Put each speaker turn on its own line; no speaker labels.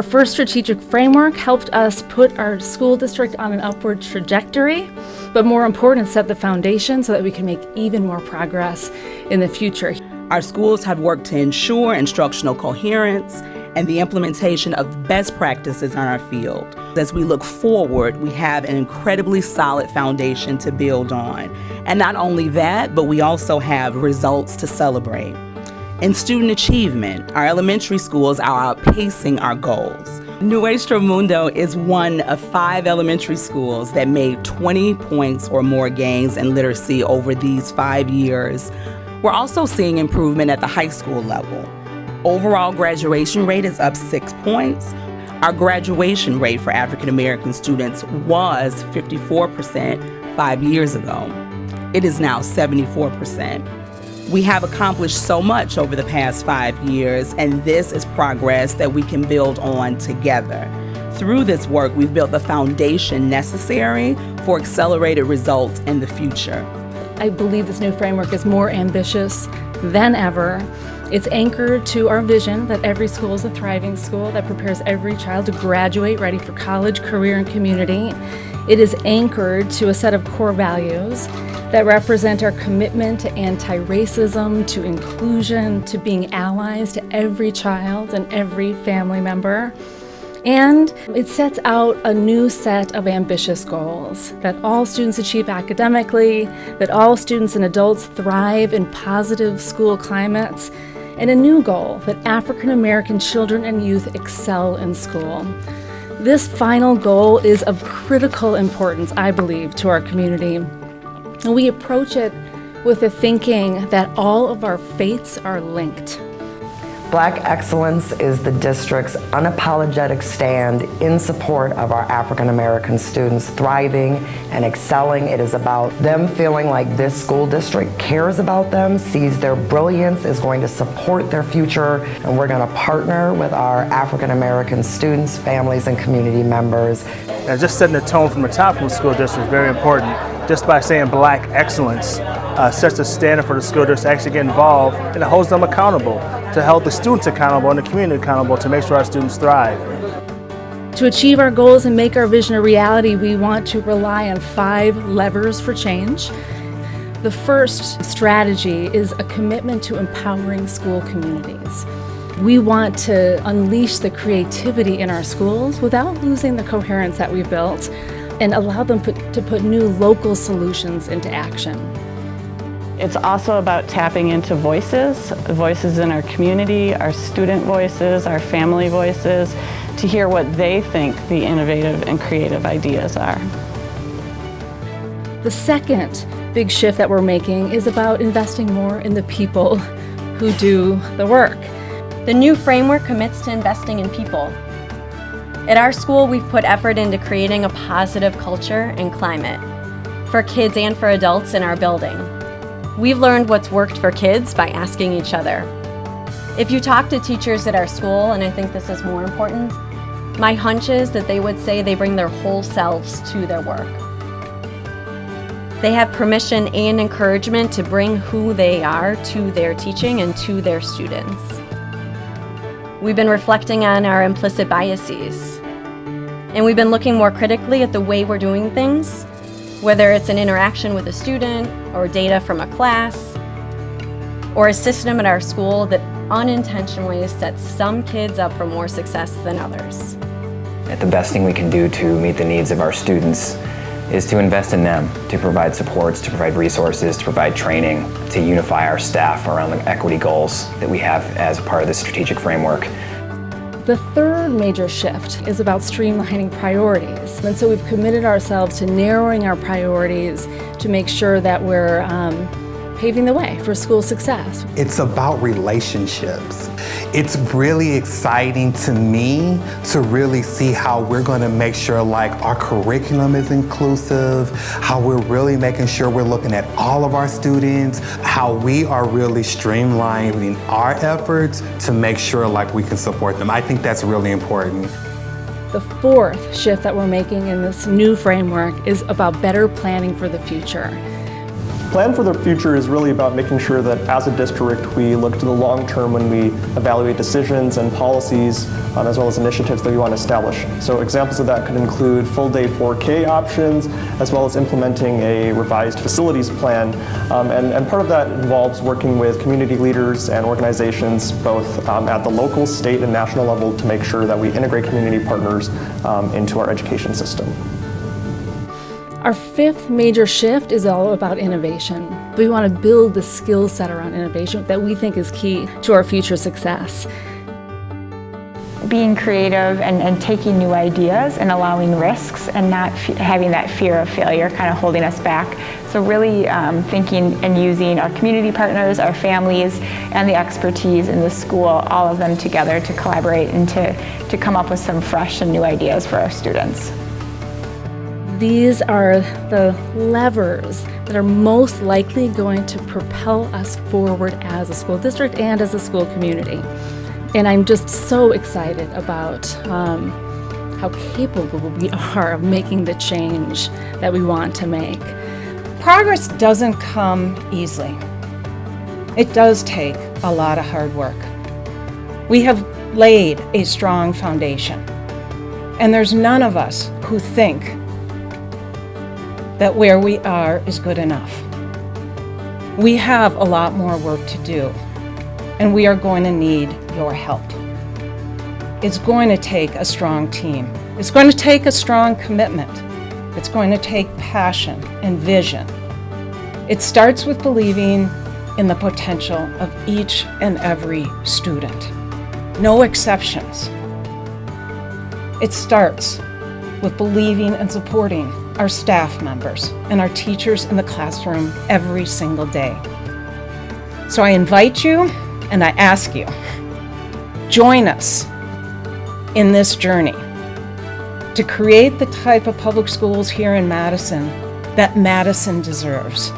Our first strategic framework helped us put our school district on an upward trajectory, but more important, set the foundation so that we can make even more progress in the future.
Our schools have worked to ensure instructional coherence and the implementation of best practices in our field. As we look forward, we have an incredibly solid foundation to build on. And not only that, but we also have results to celebrate. In student achievement, our elementary schools are outpacing our goals. Nuestro Mundo is one of 5 elementary schools that made 20 points or more gains in literacy over these 5 years. We're also seeing improvement at the high school level. Overall graduation rate is up 6 points. Our graduation rate for African American students was 54% 5 years ago. It is now 74%. We have accomplished so much over the past 5 years, and this is progress that we can build on together. Through this work, we've built the foundation necessary for accelerated results in the future.
I believe this new framework is more ambitious than ever. It's anchored to our vision that every school is a thriving school that prepares every child to graduate ready for college, career, and community. It is anchored to a set of core values that represent our commitment to anti-racism, to inclusion, to being allies to every child and every family member. And it sets out a new set of ambitious goals, that all students achieve academically, that all students and adults thrive in positive school climates, and a new goal that African American children and youth excel in school. This final goal is of critical importance, I believe, to our community. And we approach it with the thinking that all of our fates are linked.
Black excellence is the district's unapologetic stand in support of our African American students thriving and excelling. It is about them feeling like this school district cares about them, sees their brilliance, is going to support their future, and we're going to partner with our African American students, families, and community members.
And just setting the tone from the top from the school district is very important. Just by saying Black excellence sets a standard for the school district to actually get involved, and it holds them accountable, to hold the students accountable and the community accountable to make sure our students thrive.
To achieve our goals and make our vision a reality, we want to rely on 5 levers for change. The first strategy is a commitment to empowering school communities. We want to unleash the creativity in our schools without losing the coherence that we've built, and allow them to put new local solutions into action.
It's also about tapping into voices in our community, our student voices, our family voices, to hear what they think the innovative and creative ideas are.
The second big shift that we're making is about investing more in the people who do the work.
The new framework commits to investing in people. At our school, we've put effort into creating a positive culture and climate for kids and for adults in our building. We've learned what's worked for kids by asking each other. If you talk to teachers at our school, and I think this is more important, my hunch is that they would say they bring their whole selves to their work. They have permission and encouragement to bring who they are to their teaching and to their students. We've been reflecting on our implicit biases, and we've been looking more critically at the way we're doing things, whether it's an interaction with a student or data from a class, or a system at our school that unintentionally sets some kids up for more success than others.
The best thing we can do to meet the needs of our students is to invest in them, to provide supports, to provide resources, to provide training, to unify our staff around the equity goals that we have as a part of the strategic framework.
The third major shift is about streamlining priorities. And so we've committed ourselves to narrowing our priorities to make sure that we're paving the way for school success.
It's about relationships. It's really exciting to me to really see how we're going to make sure like our curriculum is inclusive, how we're really making sure we're looking at all of our students, how we are really streamlining our efforts to make sure like we can support them. I think that's really important.
The fourth shift that we're making in this new framework is about better planning for the future.
Plan for the future is really about making sure that as a district we look to the long term when we evaluate decisions and policies as well as initiatives that we want to establish. So examples of that could include full day 4K options as well as implementing a revised facilities plan. And part of that involves working with community leaders and organizations both at the local, state, and national level to make sure that we integrate community partners into our education system.
Our fifth major shift is all about innovation. We want to build the skill set around innovation that we think is key to our future success.
Being creative and taking new ideas and allowing risks and not having that fear of failure kind of holding us back. So really thinking and using our community partners, our families, and the expertise in the school, all of them together to collaborate and to come up with some fresh and new ideas for our students.
These are the levers that are most likely going to propel us forward as a school district and as a school community. And I'm just so excited about how capable we are of making the change that we want to make.
Progress doesn't come easily. It does take a lot of hard work. We have laid a strong foundation, and there's none of us who think that where we are is good enough. We have a lot more work to do, and we are going to need your help. It's going to take a strong team. It's going to take a strong commitment. It's going to take passion and vision. It starts with believing in the potential of each and every student. No exceptions. It starts with believing and supporting our staff members and our teachers in the classroom every single day. So I invite you and I ask you, join us in this journey to create the type of public schools here in Madison that Madison deserves.